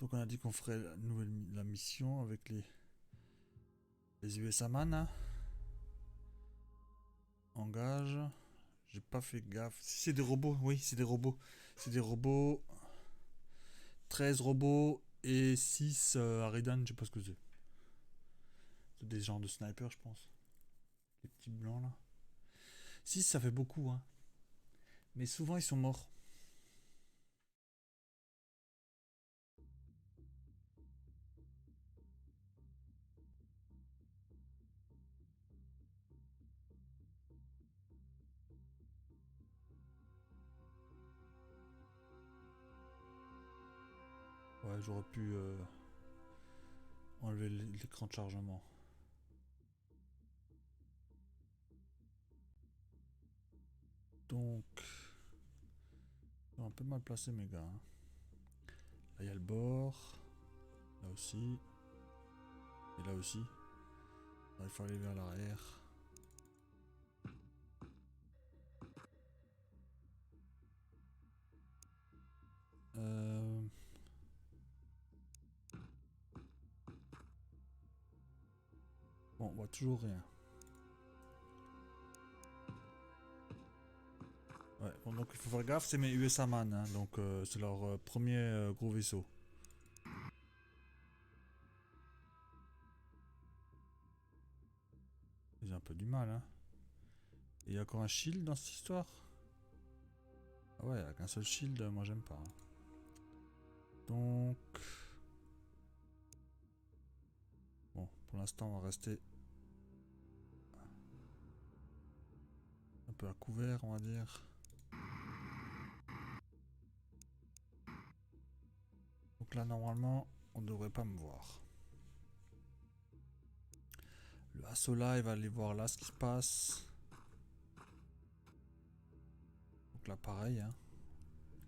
Donc on a dit qu'on ferait la mission avec les USA Man. Hein. Engage. J'ai pas fait gaffe. Si c'est des robots, oui, c'est des robots. C'est des robots. 13 robots et 6 Aridan, je sais pas ce que c'est. C'est des genres de snipers, je pense. Les petits blancs là. 6 ça fait beaucoup, hein. Mais souvent ils sont morts. Ouais, j'aurais pu enlever l'écran de chargement. Donc, ils sont un peu mal placés mes gars. Hein. Là il y a le bord. Là aussi. Et là aussi. Là, il faut aller vers l'arrière. Euh... Bon, on voit toujours rien. Ouais, bon, donc il faut faire gaffe, c'est mes USA Man, hein, donc c'est leur premier gros vaisseau. J'ai un peu du mal, hein. Et il y a encore un shield dans cette histoire? Ah ouais, avec un seul shield, moi j'aime pas. Hein. Donc... Bon, pour l'instant on va rester un peu à couvert, on va dire. Donc là normalement, on devrait pas me voir. Le assaut là, il va aller voir là ce qui se passe. Donc là pareil, hein.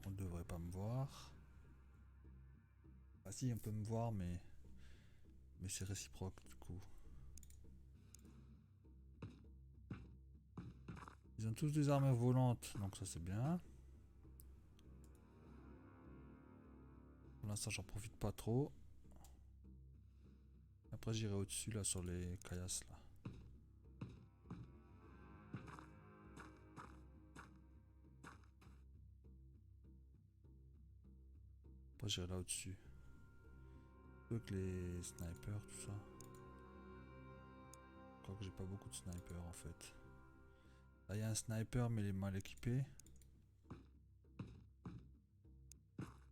On ne devrait pas me voir. Ah si, on peut me voir, mais c'est réciproque du coup. Ils ont tous des armes volantes, donc ça c'est bien. Pour l'instant j'en profite pas trop. Après j'irai au-dessus là sur les caillasses là. Après j'irai là au-dessus. Avec les snipers, tout ça. Je crois que j'ai pas beaucoup de snipers en fait. Là il y a un sniper mais il est mal équipé.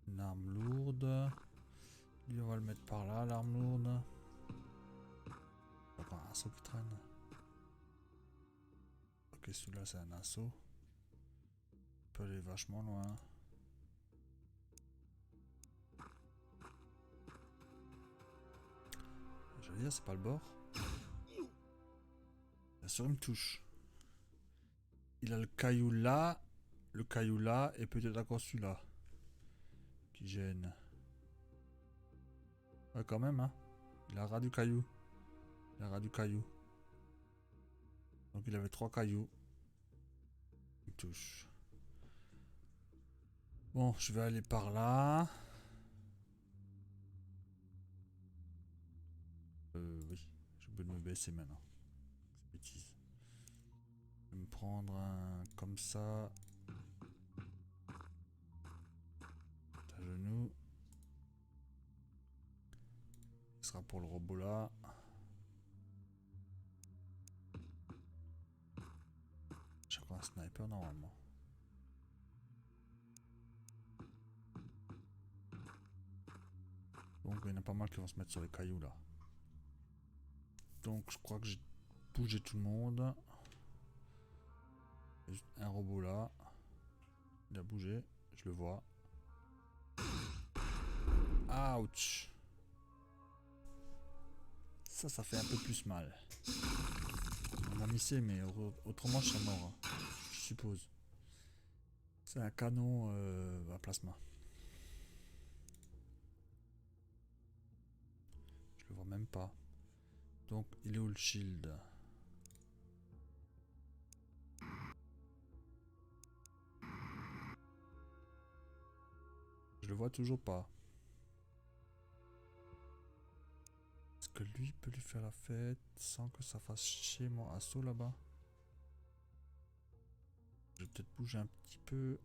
Une arme lourde. Lui on va le mettre par là, l'arme lourde. Encore un assaut qui traîne. Ok, celui-là c'est un assaut. Il peut aller vachement loin. J'allais dire c'est pas le bord. Bien sûr il me touche. Il a le caillou là et peut-être encore celui-là. Qui gêne. Ouais quand même hein. Il a ras du caillou. Il a ras du caillou. Donc il avait 3 cailloux. Il me touche. Bon, je vais aller par là. Oui. Je peux me baisser maintenant. C'est bêtise. Je vais me prendre un comme ça. À genoux. Ce sera pour le robot là. J'ai encore un sniper normalement. Donc il y en a pas mal qui vont se mettre sur les cailloux là. Donc je crois que j'ai bougé tout le monde. Un robot là. Il a bougé. Je le vois. Ouch. Ça fait un peu plus mal. On m'a missé, mais autrement je serais mort. Hein, je suppose. C'est un canon à plasma. Je le vois même pas. Donc il est où le shield? Je le vois toujours pas. que lui peut lui faire la fête sans que ça fasse chier mon assaut là-bas. Je vais peut-être bouger un petit peu.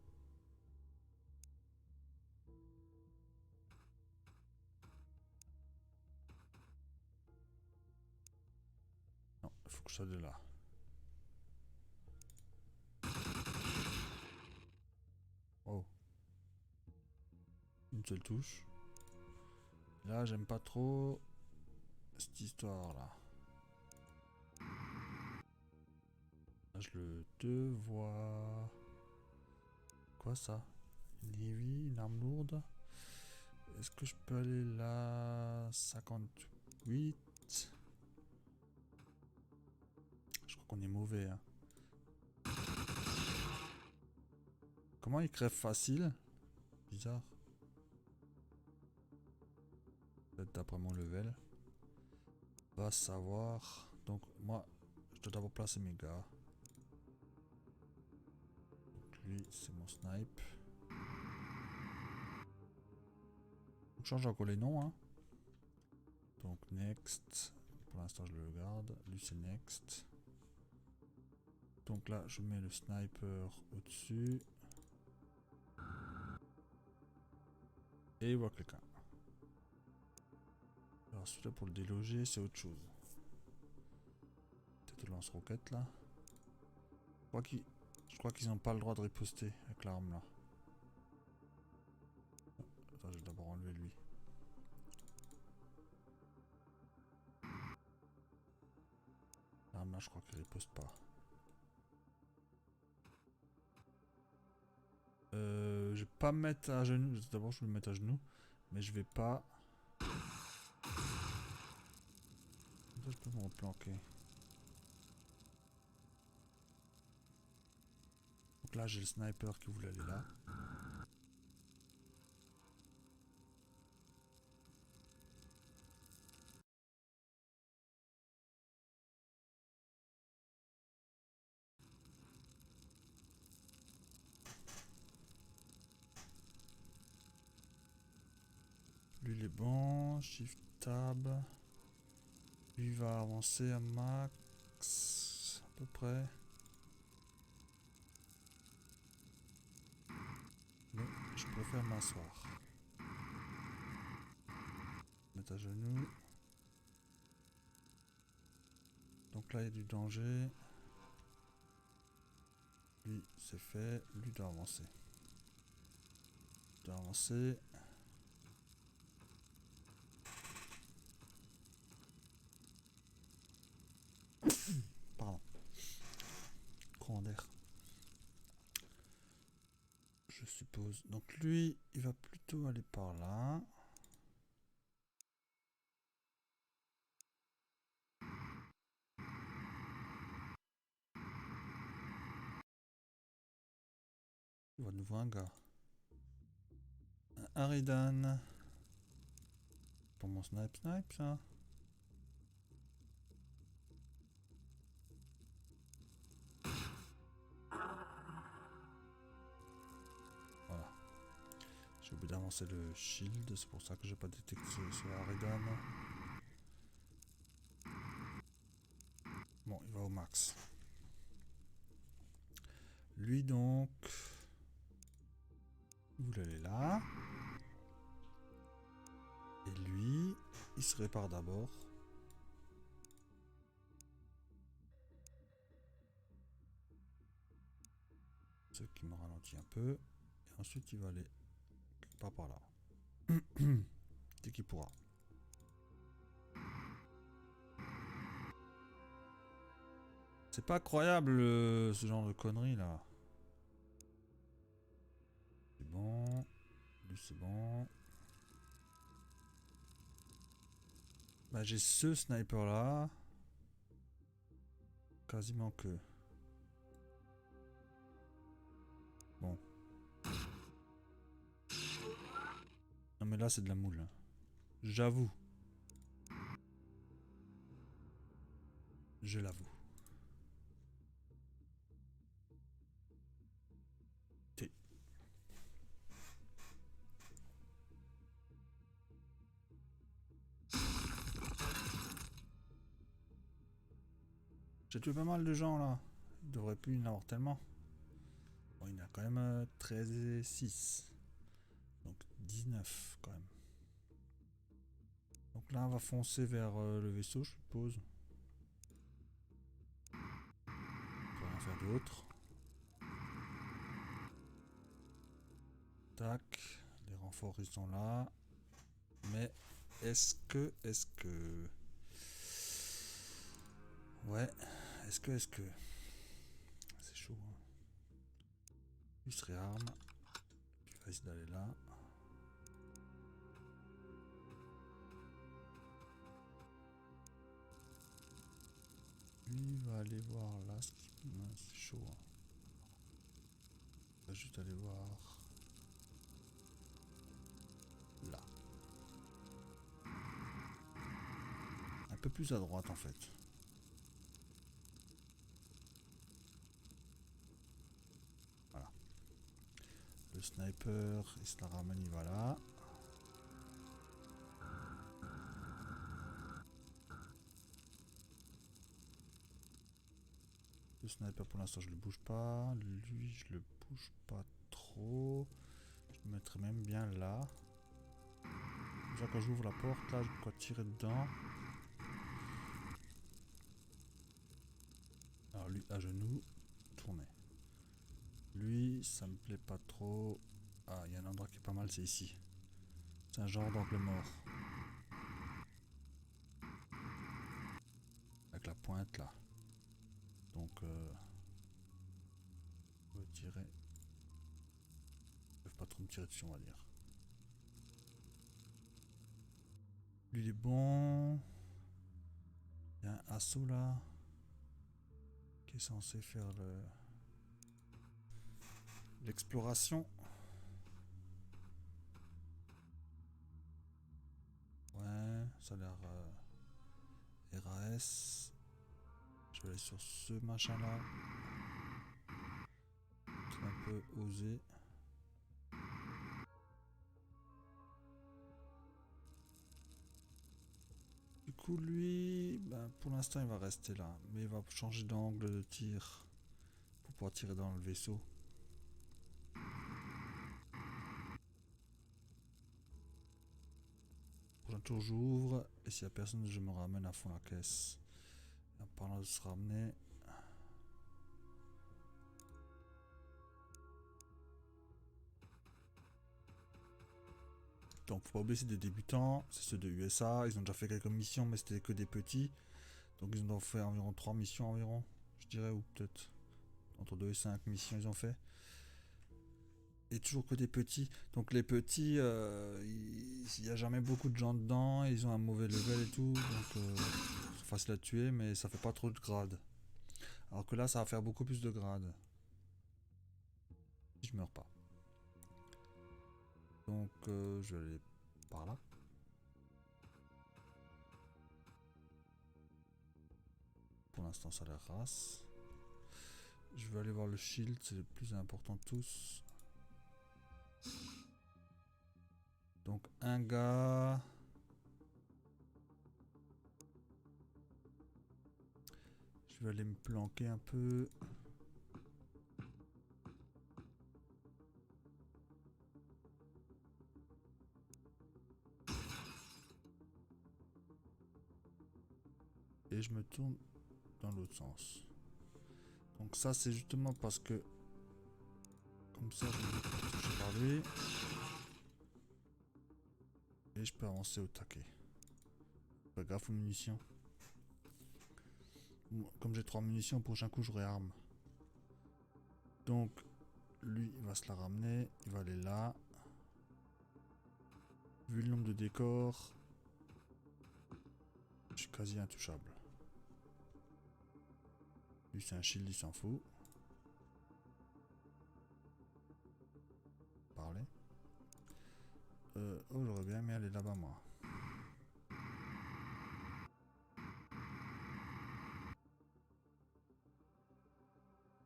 Non, il faut que je sois de là. Oh. Une seule touche. Là, j'aime pas trop cette histoire-là. Là, je le te vois. Quoi ça? Une heavy, une arme lourde. Est-ce que je peux aller là? 58. Je crois qu'on est mauvais. Hein. Comment il crève facile? Bizarre. Peut-être d'après mon level. Va savoir. Donc moi, je dois d'abord placer mes gars. Donc lui, c'est mon snipe. On change encore les noms. Hein. Donc next. Pour l'instant, je le garde. Lui, c'est next. Donc là, je mets le sniper au-dessus. Et il voit quelqu'un. Alors celui-là pour le déloger, c'est autre chose. Peut-être le lance-roquette là. Je crois qu'ils n'ont pas le droit de riposter avec l'arme là. Attends, je vais d'abord enlever lui. L'arme là, je crois qu'il riposte pas. Je vais pas me mettre à genoux. D'abord, je vais me mettre à genoux. Mais je vais pas. Je peux me replanquer. Donc là, j'ai le sniper qui voulait aller là. Lui, il est bon. Shift Tab. Lui, il va avancer à max. À peu près. Mais je préfère m'asseoir. Mettre à genoux. Donc là, il y a du danger. Lui, c'est fait. Lui doit avancer. Il doit avancer. Pardon. Courant d'air. Je suppose. Donc lui, il va plutôt aller par là. Il voit de nouveau un gars. Un Aridan. Pour mon snipe ça. Voilà. J'ai oublié d'avancer le shield, c'est pour ça que j'ai pas détecté sur Aridan. Bon, il va au max. Lui donc, il voulait aller là. Et lui, il se répare d'abord. Ce qui me ralentit un peu. Et ensuite, il va aller quelque part par là. Dès qu'il pourra. C'est pas croyable ce genre de conneries là. C'est bon. Lui c'est bon. Bah j'ai ce sniper là. Quasiment que. Bon. Non mais là c'est de la moule. J'avoue. Je l'avoue. J'ai tué pas mal de gens là. Il devrait plus y en avoir tellement. Bon, il y en a quand même 13 et 6. Donc 19 quand même. Donc là on va foncer vers le vaisseau je suppose. On peut rien faire d'autre. Tac. Les renforts ils sont là. Mais est-ce que... Ouais. Est-ce que... C'est chaud. Hein. Il se réarme. Il va essayer d'aller là. Lui il va aller voir là. C'est chaud. Hein. Il va juste aller voir là. Un peu plus à droite en fait. Voilà. Le sniper, il se la ramène, il va là. Le sniper pour l'instant je le bouge pas. Lui je le bouge pas trop. Je le mettrai même bien là. Déjà quand j'ouvre la porte là, je dois tirer dedans. Alors lui à genoux, tourner. Lui ça me plaît pas trop. Ah il y a un endroit qui est pas mal, c'est ici. C'est un genre d'angle mort. Avec la pointe là. Donc on va tirer. Ils peuvent pas trop me tirer dessus on va dire. Lui il est bon. Il y a un assaut là. Qui est censé faire l'exploration. Ouais, ça a l'air RAS. Je vais aller sur ce machin là. C'est un peu osé. Du coup lui, ben, pour l'instant il va rester là. Mais il va changer d'angle de tir. Pour pouvoir tirer dans le vaisseau. Prochain tour j'ouvre. Et s'il n'y a personne je me ramène à fond la caisse. Et en parlant de se ramener. Donc faut pas oublier c'est des débutants, c'est ceux de USA, ils ont déjà fait quelques missions mais c'était que des petits. Donc ils ont fait environ 3 missions environ, je dirais, ou peut-être entre 2 et 5 missions ils ont fait. Et toujours que des petits. Donc les petits, il n'y a jamais beaucoup de gens dedans, ils ont un mauvais level et tout, donc c'est facile à tuer mais ça fait pas trop de grades. Alors que là ça va faire beaucoup plus de grades. Si je meurs pas. Donc je vais aller par là. Pour l'instant ça a l'air race. Je vais aller voir le shield, c'est le plus important de tous. Donc un gars. Je vais aller me planquer un peu. Et je me tourne dans l'autre sens. Donc ça c'est justement parce que comme ça je vais pas toucher par lui. Et je peux avancer au taquet. Fais gaffe aux munitions. Comme j'ai 3 munitions, au prochain coup je réarme. Donc lui il va se la ramener. Il va aller là. Vu le nombre de décors, je suis quasi intouchable. Lui c'est un shield, il s'en fout. Parler. Oh j'aurais bien aimé aller là-bas moi.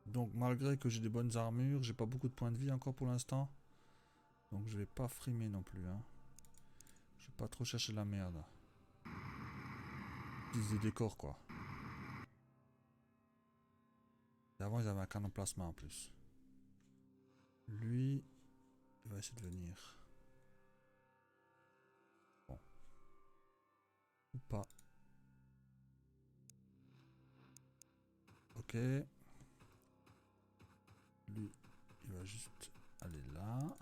Donc malgré que j'ai des bonnes armures, j'ai pas beaucoup de points de vie encore pour l'instant. Donc je vais pas frimer non plus. Hein. Je vais pas trop chercher la merde. Des décors quoi. Et avant, ils avaient un canon plasma en plus. Lui, il va essayer de venir. Bon. Ou pas. Ok. Lui, il va juste aller là.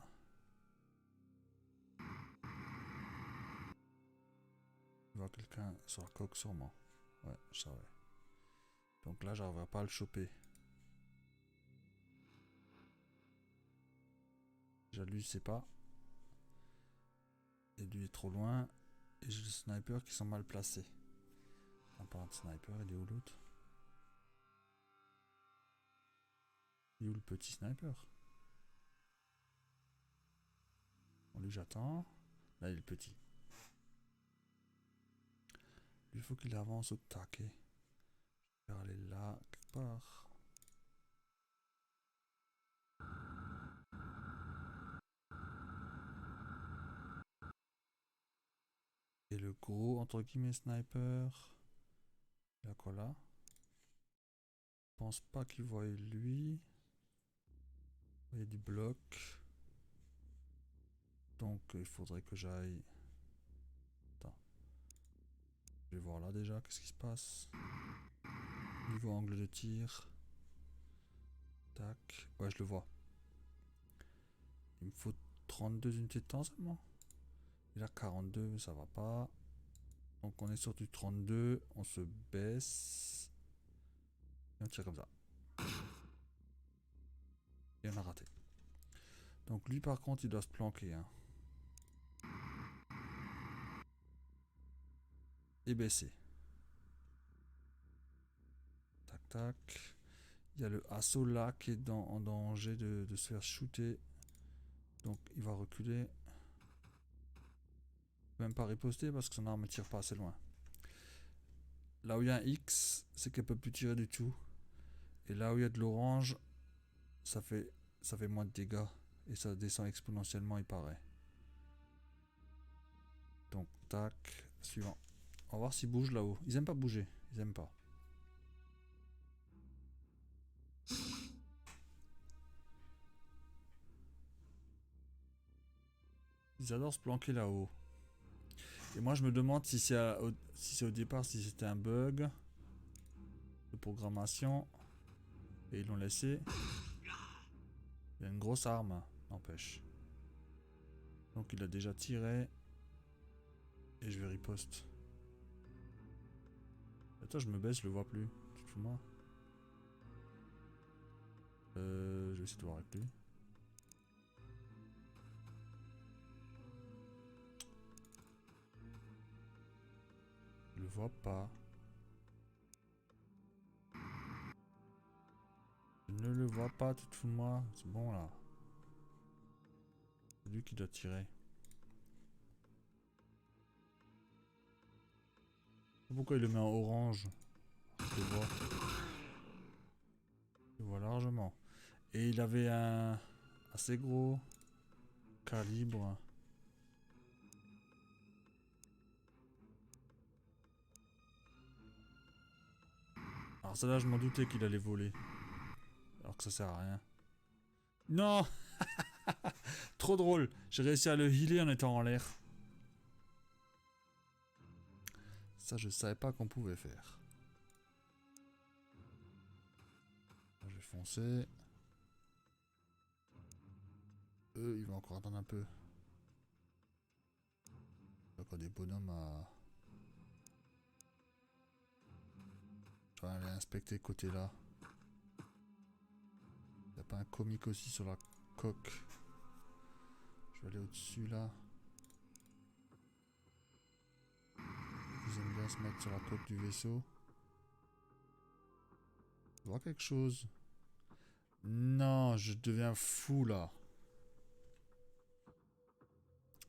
Il voit quelqu'un sur la coque sûrement. Ouais, je savais. Donc là, j'arriverai pas à le choper. Déjà, lui, c'est pas. Et lui est trop loin. Et j'ai des snipers qui sont mal placés. En parlant de sniper, il est où l'autre? Il est où le petit sniper? Bon, lui, j'attends. Là, il est le petit. Lui, il faut qu'il avance au taquet. Je vais aller là, quelque part. Et le gros, entre guillemets, sniper. Il a quoi là? Je pense pas qu'il voie lui. Il y a du bloc. Donc, il faudrait que j'aille... Attends. Je vais voir là déjà, qu'est-ce qui se passe. Niveau angle de tir. Tac. Ouais, je le vois. Il me faut 32 unités de temps seulement. Il a 42, mais ça va pas. Donc on est sur du 32. On se baisse. Et on tire comme ça. Et on a raté. Donc lui par contre il doit se planquer. Hein. Et baisser. Tac tac. Il y a le assaut là qui est en danger de se faire shooter. Donc il va reculer. Même pas riposter parce que son arme ne tire pas assez loin. Là où il y a un X, c'est qu'elle peut plus tirer du tout. Et là où il y a de l'orange, ça fait moins de dégâts. Et ça descend exponentiellement, il paraît. Donc, tac, suivant. On va voir s'ils bougent là-haut. Ils aiment pas bouger, ils aiment pas. Ils adorent se planquer là-haut. Et moi je me demande si c'est au départ, si c'était un bug de programmation. Et ils l'ont laissé. Il y a une grosse arme, n'empêche. Donc il a déjà tiré. Et je vais riposte. Attends, je me baisse, je le vois plus. Tu te fous moi? Je vais essayer de voir avec lui. Je le vois pas. Je ne le vois pas, tu te fous de moi? C'est bon là. C'est lui qui doit tirer. Pourquoi il le met en orange? Je le vois. Je le vois largement. Et il avait un assez gros calibre. Alors celle-là, je m'en doutais qu'il allait voler. Alors que ça sert à rien. Non. Trop drôle. J'ai réussi à le healer en étant en l'air. Ça, je savais pas qu'on pouvait faire. Je vais foncer. Eux, ils vont encore attendre un peu. Il y a encore des bonhommes à... Je vais aller inspecter côté là. Il n'y a pas un comique aussi sur la coque. Je vais aller au-dessus là. Ils aiment bien se mettre sur la coque du vaisseau. Je vois quelque chose. Non, je deviens fou là.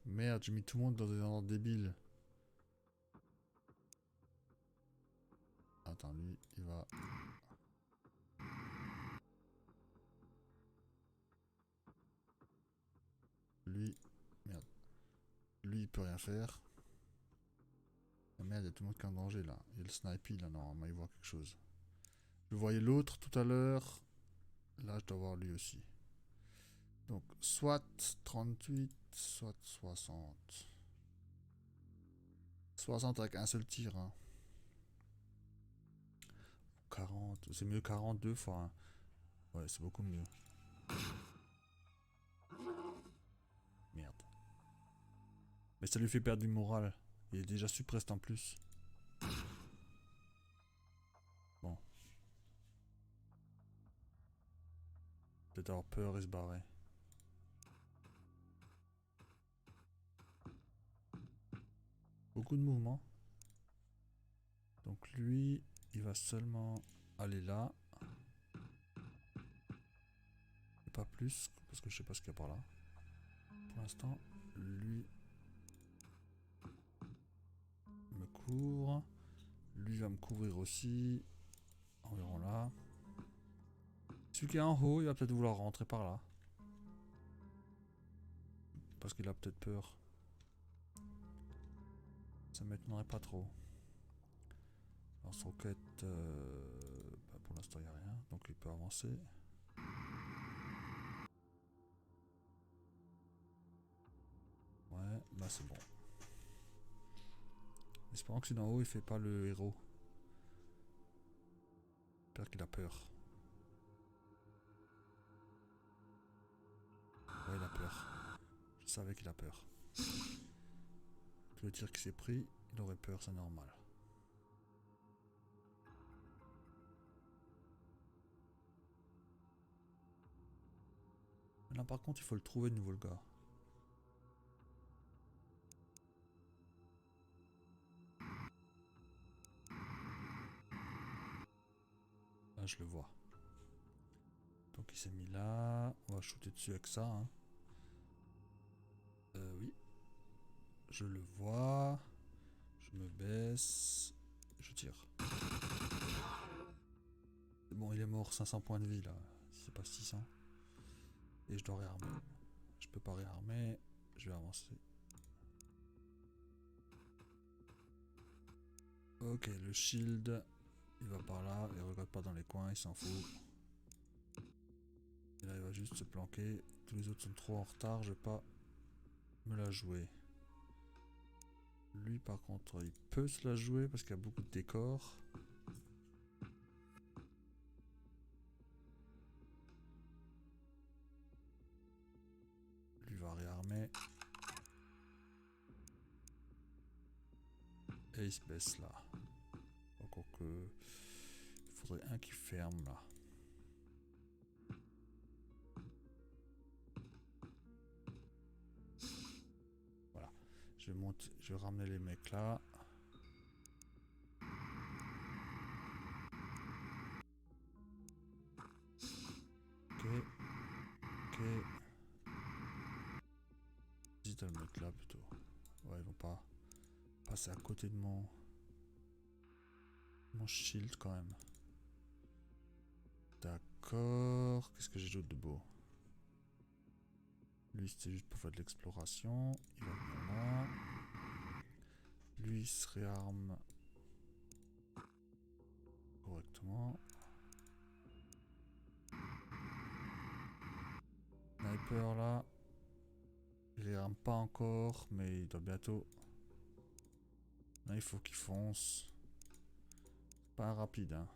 Merde, j'ai mis tout le monde dans des endroits débiles. Attends, lui, il va... Lui... Merde. Lui, il peut rien faire. Ah merde, il y a tout le monde qui est en danger là. Il y a le sniper là, normalement, il voit quelque chose. Je voyais l'autre tout à l'heure. Là, je dois voir lui aussi. Donc, soit 38, soit 60. 60 avec un seul tir. Hein. 40. C'est mieux 42 fois. Hein. Ouais, c'est beaucoup mieux. Merde. Mais ça lui fait perdre du moral. Il est déjà suppressé en plus. Bon. Peut-être avoir peur et se barrer. Beaucoup de mouvements. Donc lui, il va seulement aller là. Et pas plus, parce que je sais pas ce qu'il y a par là. Pour l'instant, lui me couvre. Lui va me couvrir aussi. Environ là. Celui qui est en haut, il va peut-être vouloir rentrer par là. Parce qu'il a peut-être peur. Ça m'étonnerait pas trop. Lance-roquette, pour l'instant il n'y a rien, donc il peut avancer. Ouais, là c'est bon. Espérons que c'est d'en haut, il fait pas le héros. J'espère qu'il a peur. Ouais, il a peur. Je savais qu'il a peur. Tout le tir qu'il s'est pris, il aurait peur, c'est normal. Là par contre, il faut le trouver de nouveau le gars. Là, je le vois. Donc il s'est mis là. On va shooter dessus avec ça. Hein. Oui. Je le vois. Je me baisse. Je tire. Bon, il est mort, 500 points de vie là. C'est pas 600. Et je dois réarmer. Je peux pas réarmer. Je vais avancer. Ok, le shield. Il va par là. Il regarde pas dans les coins. Il s'en fout. Et là, il va juste se planquer. Tous les autres sont trop en retard. Je vais pas me la jouer. Lui, par contre, il peut se la jouer parce qu'il y a beaucoup de décors. Lui va réarmer. Et il se baisse là. Encore que... Il faudrait un qui ferme là. Voilà. Je vais monter, je vais ramener les mecs là. Ok. Ok. J'hésite à le mettre là plutôt. Ouais, ils vont pas passer à côté de mon shield quand même. D'accord. Qu'est-ce que j'ai d'autre de beau? Lui, c'était juste pour faire de l'exploration. Il va venir là. Lui, il se réarme correctement. Sniper là. Il réarme pas encore, mais il doit bientôt. Là, il faut qu'il fonce. Pas rapide, hein.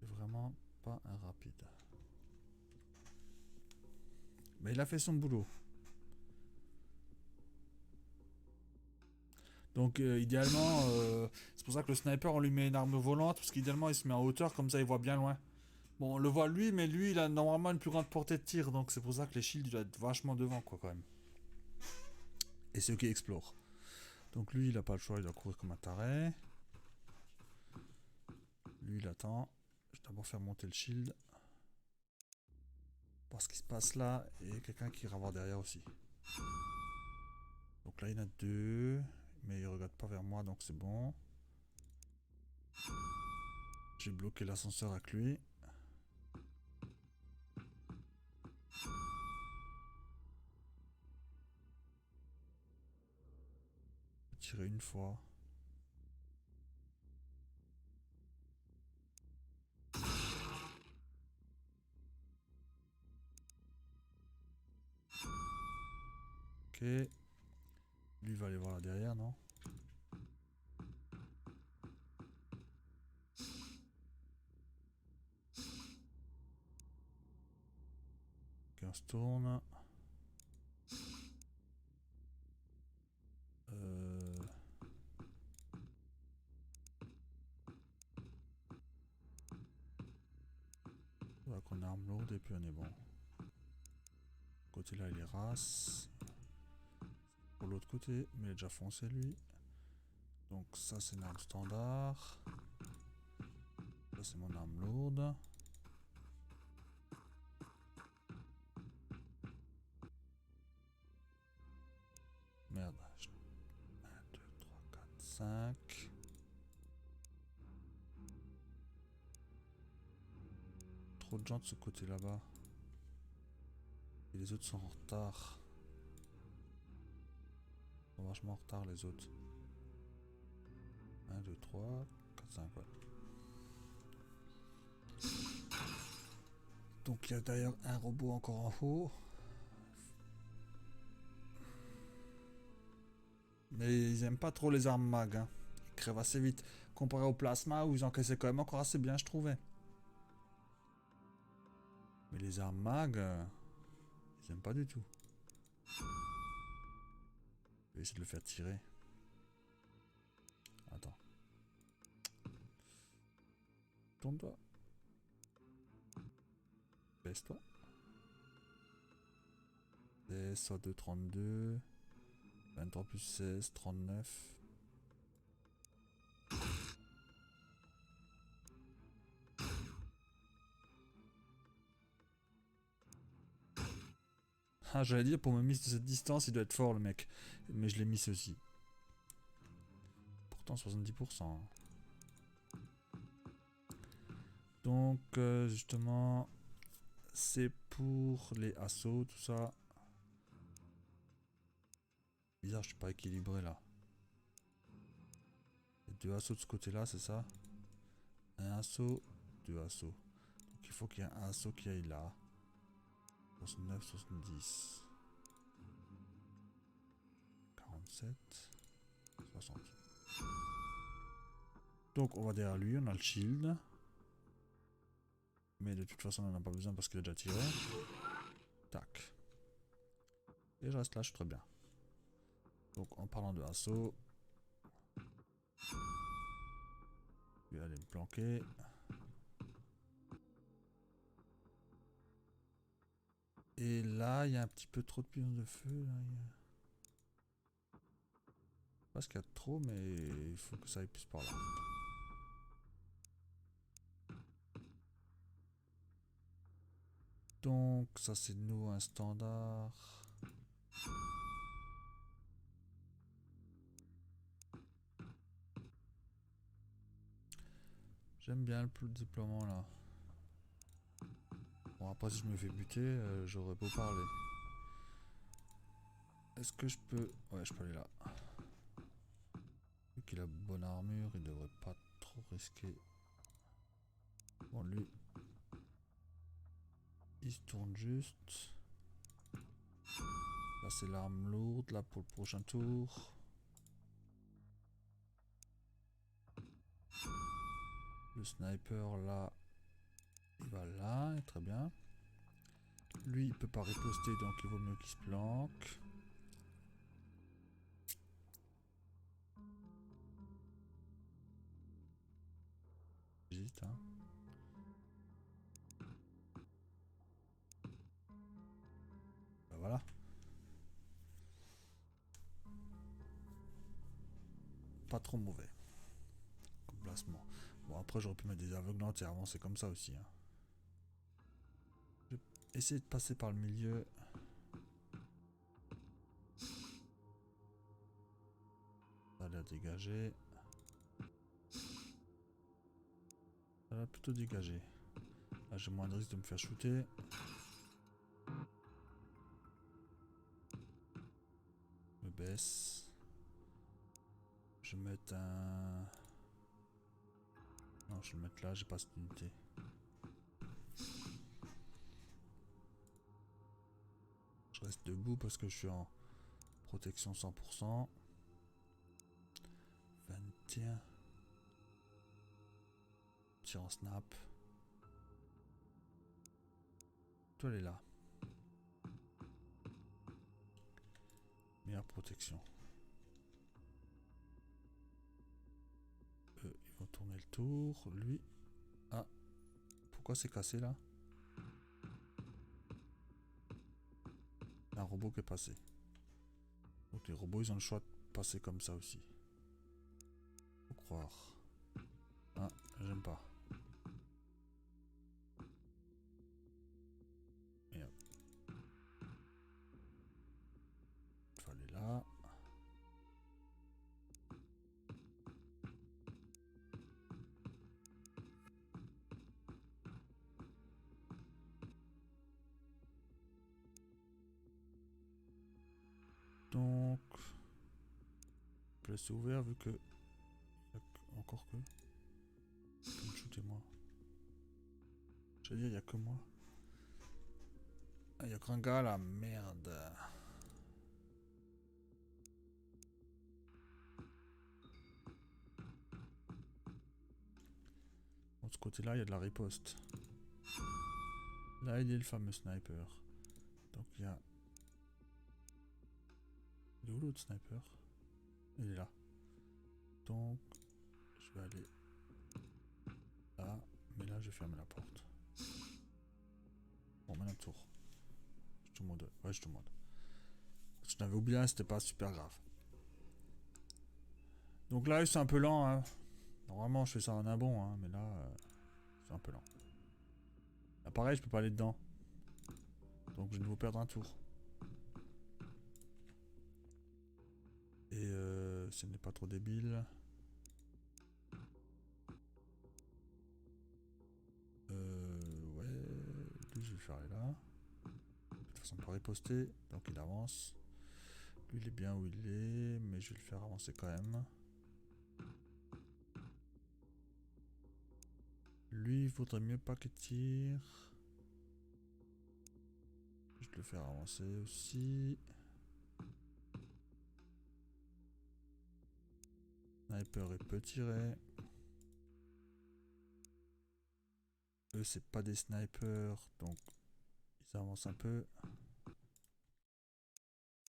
C'est vraiment pas un rapide. Mais il a fait son boulot. Donc idéalement, c'est pour ça que le sniper on lui met une arme volante, parce qu'idéalement il se met en hauteur, comme ça il voit bien loin. Bon, on le voit lui, mais lui il a normalement une plus grande portée de tir, donc c'est pour ça que les shields doivent être vachement devant quoi quand même. Et c'est eux qui explorent. Donc lui il a pas le choix, il doit courir comme un taré. Lui il attend. Je vais d'abord faire monter le shield. Voir ce qui se passe là, et quelqu'un qui ira voir derrière aussi. Donc là il y en a deux, mais il regarde pas vers moi, donc c'est bon. J'ai bloqué l'ascenseur avec lui. Tirer une fois. Ok. Lui va aller voir là derrière, non? 15 tourne. On va qu'on a arme lourde et puis on est bon. Côté là il est race. Pour l'autre côté, mais il est déjà foncé lui. Donc ça c'est une arme standard. Ça c'est mon arme lourde. Merde. 1, 2, 3, 4, 5. Trop de gens de ce côté là-bas. Et les autres sont en retard. Ils sont vachement en retard les autres. 1, 2, 3, 4, 5, ouais. Donc il y a d'ailleurs un robot encore en haut. Mais ils aiment pas trop les armes mag. Hein. Ils crèvent assez vite. Comparé au plasma où ils encaissaient quand même encore assez bien, je trouvais. Mais les armes mag, ils aiment pas du tout. Je vais essayer de le faire tirer. Attends. Tourne-toi. Baisse-toi. Soit 2, 32. 23 plus 16, 39. Ah, j'allais dire, pour me miss de cette distance, il doit être fort le mec. Mais je l'ai mis aussi. Pourtant 70%. Donc, justement, c'est pour les assauts, tout ça. Bizarre, je suis pas équilibré là. Il y a 2 assauts de ce côté-là, c'est ça? Un assaut, 2 assauts. Donc il faut qu'il y ait un assaut qui aille là. 69, 70. 47, 60. Donc on va derrière lui, on a le shield. Mais de toute façon on n'en a pas besoin parce qu'il a déjà tiré. Tac. Et je reste là, je suis très bien. Donc en parlant de assaut. Je vais aller me planquer. Et là, il y a un petit peu trop de puissance de feu. Là. Je sais pas qu'il y a trop, mais il faut que ça aille plus par là. Donc ça c'est de nouveau un standard. J'aime bien le déploiement là. Bon après si je me fais buter, j'aurais beau parler. Est-ce que je peux... Ouais, je peux aller là. Vu qu'il a bonne armure, il devrait pas trop risquer. Bon lui... Il se tourne juste. Là c'est l'arme lourde là pour le prochain tour. Le sniper là, il va là, très bien. Lui il peut pas riposter donc il vaut mieux qu'il se planque. J'hésite hein. Ben voilà. Pas trop mauvais. Comme placement. Bon après j'aurais pu mettre des aveuglantes et avancer comme ça aussi. Hein. Je vais essayer de passer par le milieu. Ça a l'air dégagé. Ça a l'air plutôt dégagé. Là j'ai moins de risque de me faire shooter. Je me baisse. Je vais mettre un... Non je vais le mettre là, j'ai pas cette unité. Je reste debout parce que je suis en Protection 100%. 21. Tir en snap. Toi, elle est là. Meilleure protection. Ils vont tourner le tour. Lui. Ah. Pourquoi c'est cassé là? Un robot qui est passé. Donc les robots ils ont le choix de passer comme ça aussi. Faut croire. Ah, j'aime pas. Et hop. Il faut aller là. Donc, je peux laisser ouvert vu que... Encore que... Shootez-moi. Je veux dire, il n'y a que moi. Ah, il y a qu'un gars là, merde. Bon, de ce côté-là, il y a de la riposte. Là, il est le fameux sniper. Donc, il y a... Il est où l'autre sniper? Il est là. Donc, je vais aller là. Mais là, je vais fermer la porte. Bon, maintenant tour. Je te demande. Ouais, je te demande. Je n'avais oublié, c'était pas super grave. Donc là, c'est un peu lent. Hein. Normalement, je fais ça en un bond, hein, mais là, c'est un peu lent. Là, pareil, je peux pas aller dedans. Donc, je vais vous perdre un tour. Et ce n'est pas trop débile. Ouais, lui, je vais le faire aller là. De toute façon, pas riposter, donc il avance. Lui, il est bien où il est, mais je vais le faire avancer quand même. Lui, il vaudrait mieux pas qu'il tire. Je vais le faire avancer aussi. Sniper, il peut tirer. Eux, c'est pas des snipers, donc ils avancent un peu.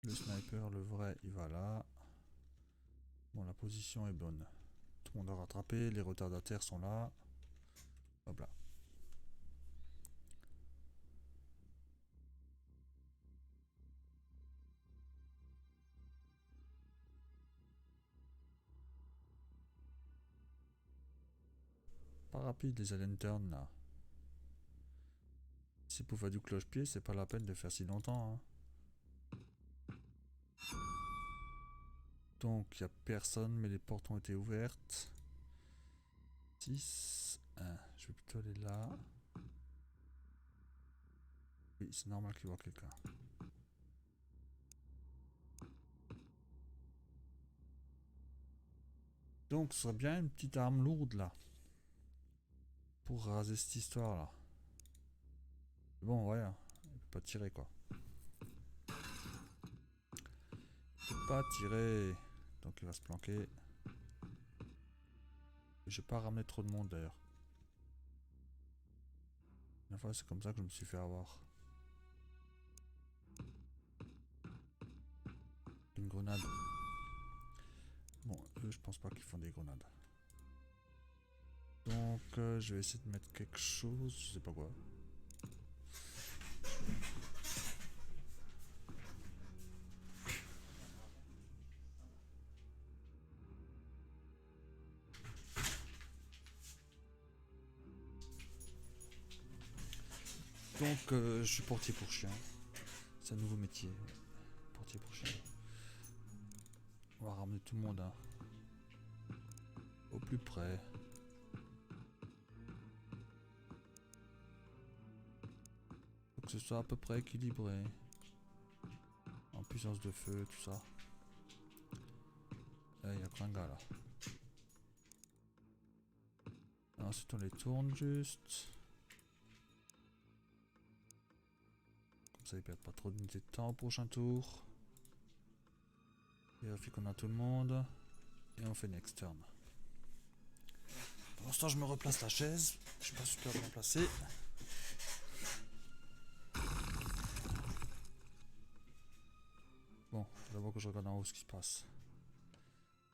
Le sniper, le vrai, il va là. Bon, la position est bonne. Tout le monde a rattrapé, les retardataires sont là. Hop là. Pas rapide les alien turn là. Si pour faire du cloche-pied, c'est pas la peine de faire si longtemps. Hein. Donc il n'y a personne, mais les portes ont été ouvertes. 6. 1. Je vais plutôt aller là. Oui, c'est normal qu'il voit quelqu'un. Donc ce serait bien une petite arme lourde là. Pour raser cette histoire là. Bon, ouais, hein. Il peut pas tirer quoi. Il peut pas tirer. Donc il va se planquer. Je vais pas ramener trop de monde d'ailleurs. La fois c'est comme ça que je me suis fait avoir. Une grenade. Bon, eux je pense pas qu'ils font des grenades. Donc je vais essayer de mettre quelque chose, je sais pas quoi. Donc je suis portier pour chien. C'est un nouveau métier. Portier pour chien. On va ramener tout le monde hein. Au plus près. Faut que ce soit à peu près équilibré. En puissance de feu, tout ça. Il y a plein de gars là. Ensuite on les tourne juste. Comme ça ils perdent pas trop d'unités de temps au prochain tour. Vérifie qu'on a tout le monde. Et on fait une externe. Pour l'instant, je me replace la chaise. Je suis pas super bien placé. Bon, d'abord que je regarde en haut ce qui se passe.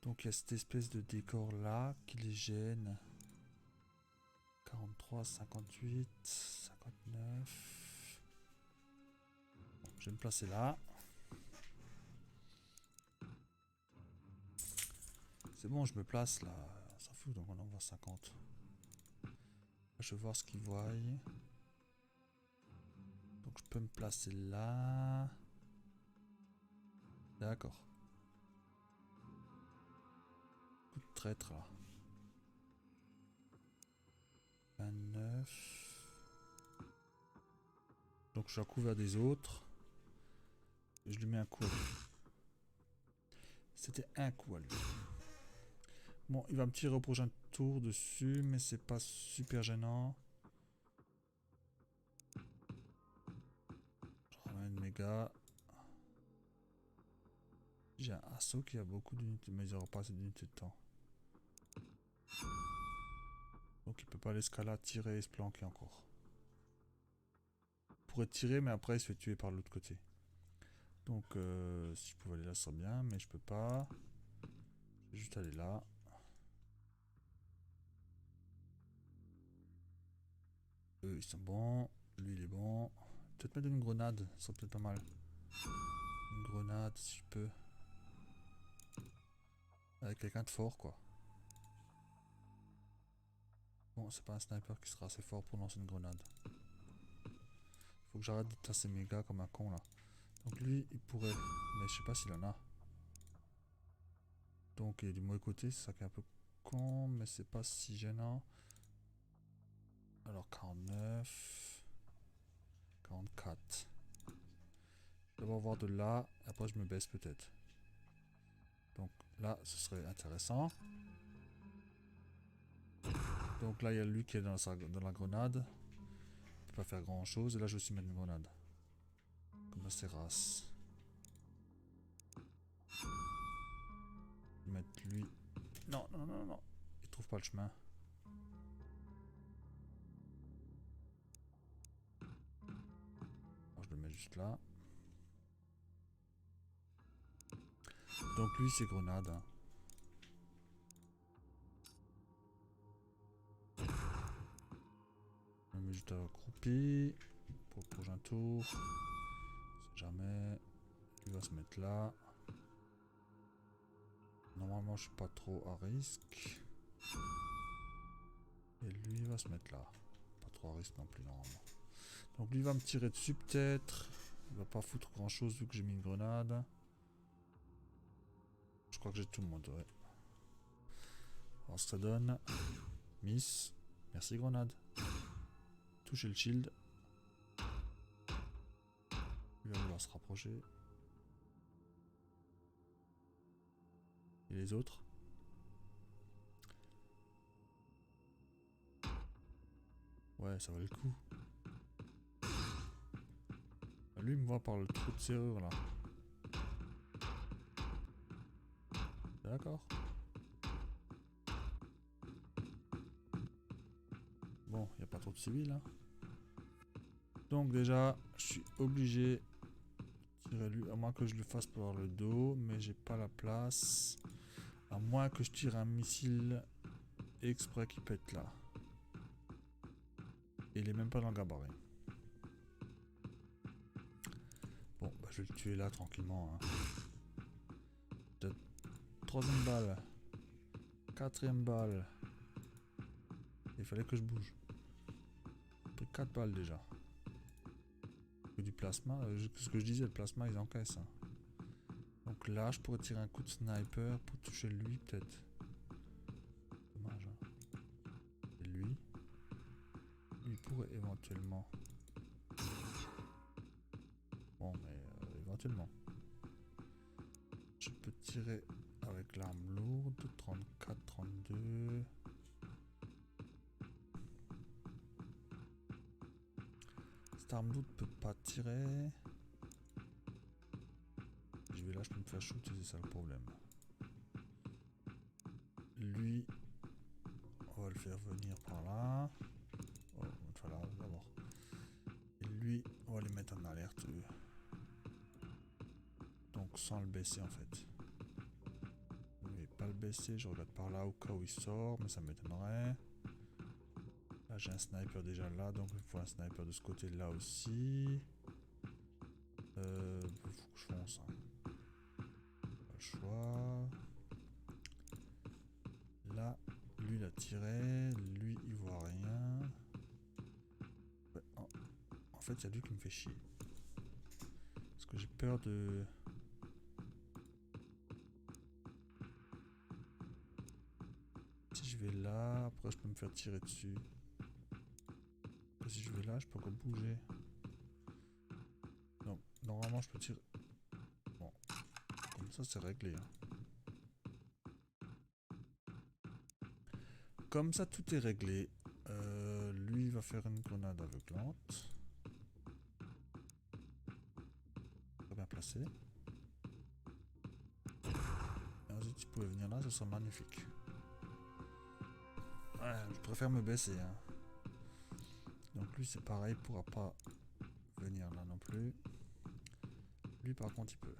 Donc il y a cette espèce de décor là qui les gêne. 43, 58, 59. Bon, je vais me placer là. C'est bon, je me place là. On s'en fout, donc on envoie 50. Je vais voir ce qu'ils voient. Donc je peux me placer là. D'accord. Coup de traître là. 29. Donc je suis à couvert des autres. Et je lui mets un coup à lui. C'était un coup à lui. Bon, il va me tirer au prochain tour dessus, mais c'est pas super gênant. Je ramène mes gars. J'ai un assaut qui a beaucoup d'unités, mais ils n'auront pas assez d'unités de temps. Donc il peut pas l'escalade, tirer et se planquer encore. Il pourrait tirer, mais après il se fait tuer par l'autre côté. Donc si je pouvais aller là, ça serait bien, mais je peux pas. Je vais juste aller là. Eux ils sont bons, lui il est bon. Peut-être mettre une grenade, ça serait peut-être pas mal. Une grenade si je peux. Avec quelqu'un de fort quoi. Bon, c'est pas un sniper qui sera assez fort pour lancer une grenade. Faut que j'arrête de tasser mes gars comme un con là. Donc lui, il pourrait... Mais je sais pas s'il en a. Donc il est du mauvais côté, c'est ça qui est un peu con, mais c'est pas si gênant. Alors 49... 44. Je vais voir de là, après je me baisse peut-être. Donc là, ce serait intéressant. Donc là, il y a lui qui est dans la grenade. Il peut pas faire grand chose. Et là, je vais aussi mettre une grenade. Comme ça, c'est race. Je vais mettre lui. Non, non, non, non. Il trouve pas le chemin. Alors, je le mets juste là. Donc lui, c'est grenade. Hein. Je me mets juste accroupi. Pour le prochain tour. Si jamais. Lui va se mettre là. Normalement, je suis pas trop à risque. Et lui va se mettre là. Pas trop à risque non plus, normalement. Donc lui va me tirer dessus peut-être. Il va pas foutre grand chose vu que j'ai mis une grenade. Je crois que j'ai tout le monde, ouais. Alors ça donne. Miss. Merci grenade. Toucher le shield. Il va vouloir se rapprocher. Et les autres? Ouais, ça valait le coup. Lui, il me voit par le trou de serrure là. D'accord. Bon, il n'y a pas trop de civils. Hein. Donc déjà, je suis obligé de tirer lui, à moins que je le fasse par le dos, mais j'ai pas la place. À moins que je tire un missile exprès qui pète là. Et il est même pas dans le gabarit. Bon, bah, je vais le tuer là tranquillement. Hein. Troisième balle. Quatrième balle. Il fallait que je bouge. J'ai pris 4 balles déjà. Et du plasma, ce que je disais, le plasma ils encaissent. Hein. Donc là, je pourrais tirer un coup de sniper pour toucher lui peut-être. Dommage. Hein. Et lui. Lui pourrait éventuellement. Bon, mais éventuellement. Je peux tirer avec l'arme lourde. 34, 32. Cette arme lourde peut pas tirer. Je vais là, je peux me faire shooter, c'est ça le problème. Lui, on va le faire venir par là. Oh, voilà, d'abord. Et lui, on va les mettre en alerte. Donc sans le baisser en fait. Je vais pas le baisser, je regarde par là au cas où il sort, mais ça m'étonnerait. Là j'ai un sniper déjà là, donc il faut un sniper de ce côté là aussi. Faut que je fonce. Hein. Pas le choix. Là, lui il a tiré, lui il voit rien. Ouais, en fait, il y a lui qui me fait chier. Parce que j'ai peur de... Si je vais là, après je peux me faire tirer dessus. Si je vais là, je peux encore bouger. Non, normalement je peux tirer. Bon, comme ça c'est réglé. Hein. Comme ça tout est réglé. Lui va faire une grenade aveuglante. Très bien placé. Si tu pouvais venir là, ce serait magnifique. Ouais, je préfère me baisser. Hein. Donc lui c'est pareil, il pourra pas venir là non plus. Lui par contre il peut.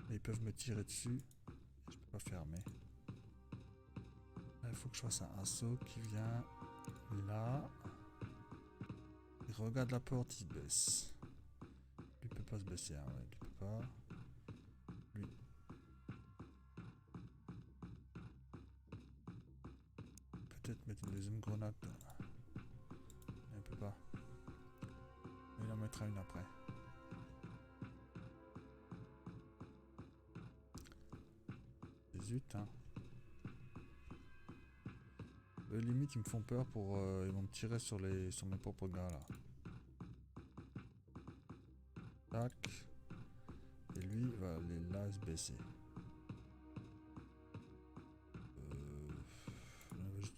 Et ils peuvent me tirer dessus. Je peux pas fermer. Là il faut que je fasse un assaut qui vient là. Il regarde la porte, il se baisse. Lui peut pas se baisser, hein, ouais, lui peut pas. Lui. Peut-être mettre une deuxième grenade. Mais il peut pas. Il en mettra une après. Zut, hein. Limite, ils me font peur pour... ils vont me tirer sur mes propres gars, là. Tac. Et lui, il va aller là se baisser.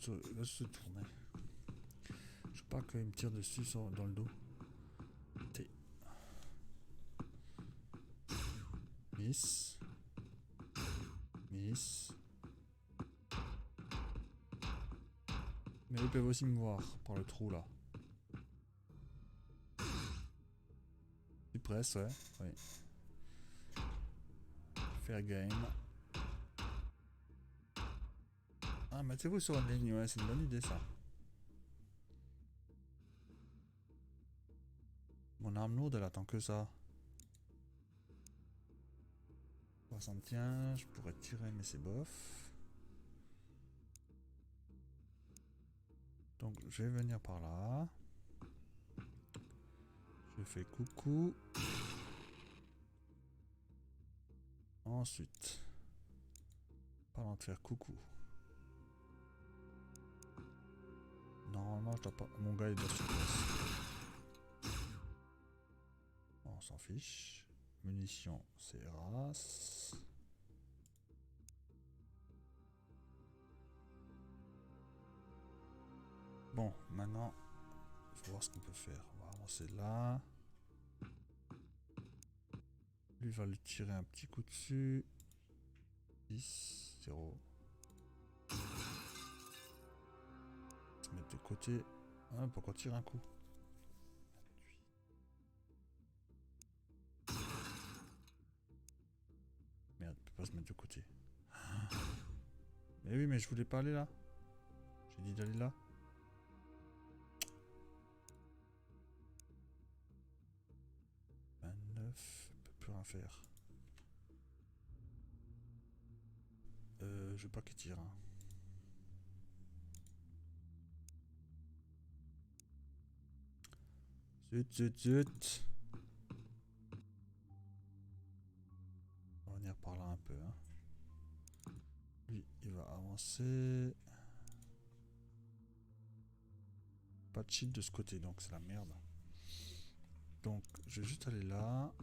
Il va se tourner. Je veux pas qu'il me tire dessus dans le dos. T. Miss. Miss. Mais ils peuvent aussi me voir par le trou là. Tu presses, ouais. Oui. Fair game. Ah, mettez-vous sur une ligne, ouais, c'est une bonne idée ça. Mon arme lourde, elle attend que ça. 61, je pourrais tirer, mais c'est bof. Donc, je vais venir par là. Je fais coucou. Ensuite, parlant de faire coucou. Normalement, je dois pas. Mon gars, il doit se place. On s'en fiche. Munitions, c'est race. Bon, maintenant, il faut voir ce qu'on peut faire. On va avancer là. Lui va lui tirer un petit coup dessus. 10, 0. Se mettre de côté. Ah, pourquoi tirer un coup? Merde, il peut pas se mettre de côté. Mais oui, mais je voulais pas aller là. J'ai dit d'aller là. Je peux rien faire. Je veux pas qu'il tire. Hein. Zut, zut, zut. On va venir par là un peu. Hein. Lui, il va avancer. Pas de shield de ce côté, donc c'est la merde. Donc, je vais juste aller là.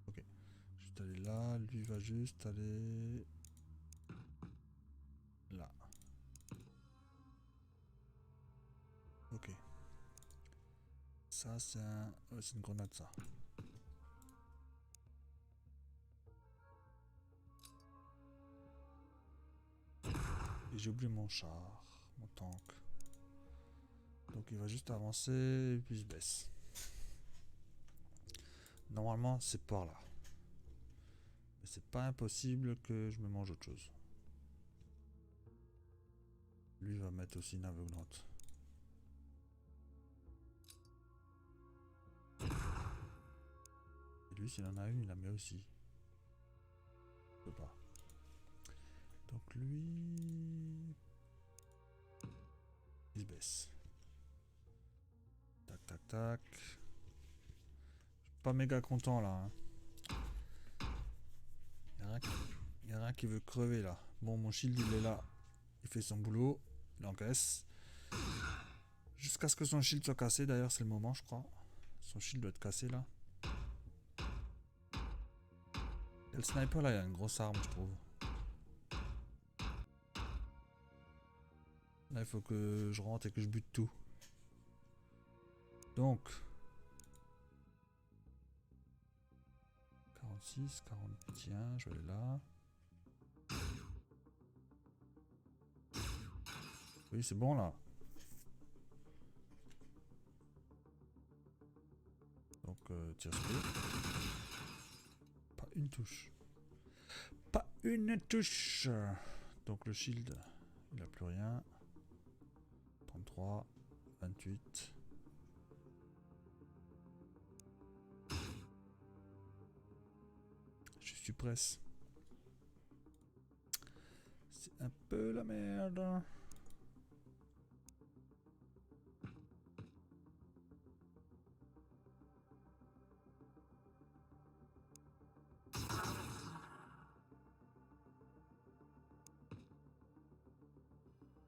Ok. Juste aller là. Lui va juste aller... là. Ok. Ça, c'est un... c'est une grenade, ça. Et j'ai oublié mon char, mon tank. Donc il va juste avancer et puis il se baisse. Normalement, c'est par là. Mais c'est pas impossible que je me mange autre chose. Lui va mettre aussi une aveuglante. Et lui, s'il en a une, il la met aussi. Je peux pas. Donc lui... il se baisse. Tac, tac, tac. Je suis pas méga content là. Hein. Il y a rien qui veut crever là. Bon, mon shield il est là. Il fait son boulot. Il encaisse. Jusqu'à ce que son shield soit cassé. D'ailleurs, c'est le moment, je crois. Son shield doit être cassé là. Et le sniper là, il a une grosse arme, je trouve. Là, il faut que je rentre et que je bute tout. Donc. 46, 40. Tiens, je vais aller là. Oui, c'est bon là. Donc, tire speed. Pas une touche. Pas une touche. Donc, le shield, il a plus rien. 33, 28. Je suis presse. C'est un peu la merde.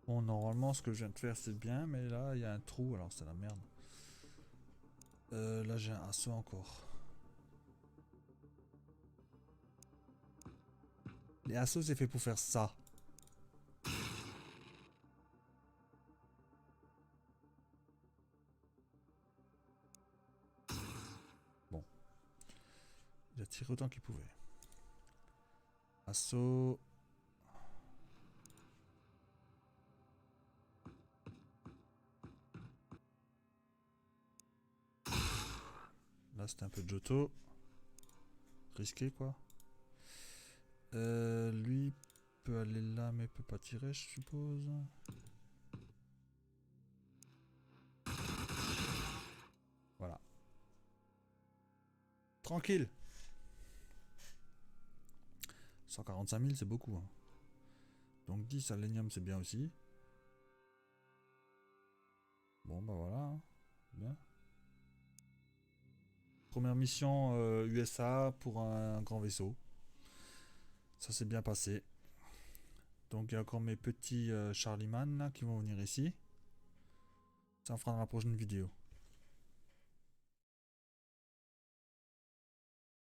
Bon, normalement, ce que je viens de faire, c'est bien, mais là, il y a un trou, alors c'est la merde. Là, j'ai un assaut encore. Les assauts, c'est fait pour faire ça. Bon. Il a tiré autant qu'il pouvait. Assaut. Là, c'était un peu de Johto. Risqué, quoi. Lui peut aller là, mais peut pas tirer, je suppose. Voilà. Tranquille. 145 000, c'est beaucoup. Hein. Donc 10 allénium, c'est bien aussi. Bon, bah voilà. Hein. Bien. Première mission USA pour un grand vaisseau. Ça s'est bien passé. Donc il y a encore mes petits Charlie Man là, qui vont venir ici. Ça en fera dans la prochaine vidéo.